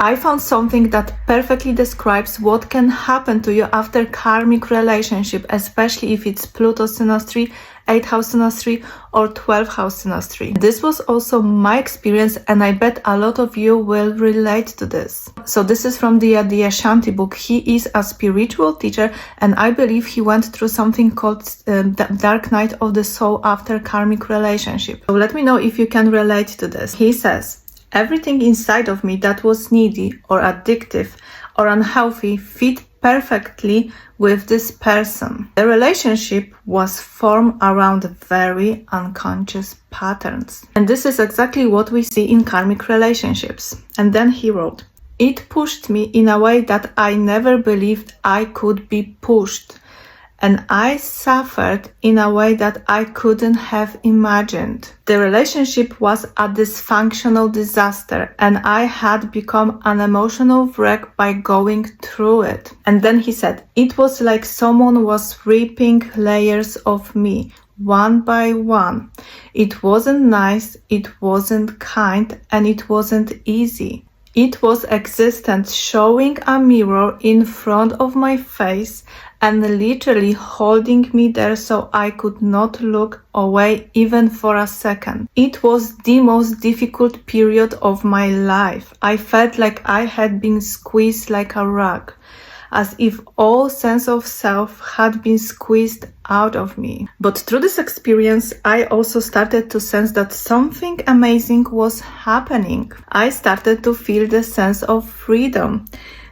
I found something that perfectly describes what can happen to you after karmic relationship, especially if it's Pluto synastry, 8th house synastry, or 12th house synastry. This was also my experience, and I bet a lot of you will relate to this. So this is from the Ashanti book. He is a spiritual teacher, and I believe he went through something called the dark night of the soul after karmic relationship. So let me know if you can relate to this. He says, everything inside of me that was needy or addictive or unhealthy fit perfectly with this person. The relationship was formed around very unconscious patterns. And this is exactly what we see in karmic relationships. And then he wrote, it pushed me in a way that I never believed I could be pushed. And I suffered in a way that I couldn't have imagined. The relationship was a dysfunctional disaster, and I had become an emotional wreck by going through it. And then he said, it was like someone was ripping layers of me, one by one. It wasn't nice, it wasn't kind, and it wasn't easy. It was existence showing a mirror in front of my face and literally holding me there so I could not look away even for a second. It was the most difficult period of my life. I felt like I had been squeezed like a rug, as if all sense of self had been squeezed out of me. But through this experience, I also started to sense that something amazing was happening. I started to feel the sense of freedom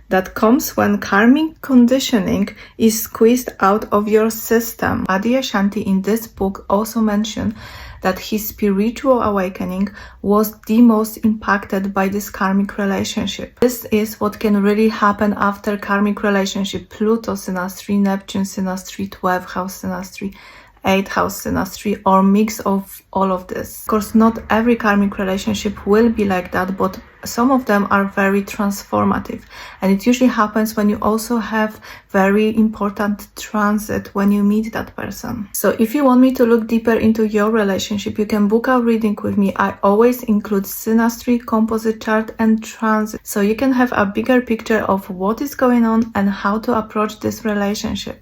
that comes when karmic conditioning is squeezed out of your system. Adi Ashanti in this book also mentioned that his spiritual awakening was the most impacted by this karmic relationship. This is what can really happen after karmic relationship. Pluto synastry, Neptune synastry, 12th house synastry, 8th house synastry, or mix of all of this. Of course, not every karmic relationship will be like that, but some of them are very transformative, and it usually happens when you also have very important transit when you meet that person. So if you want me to look deeper into your relationship, you can book a reading with me. I always include synastry, composite chart, and transit, so you can have a bigger picture of what is going on and how to approach this relationship.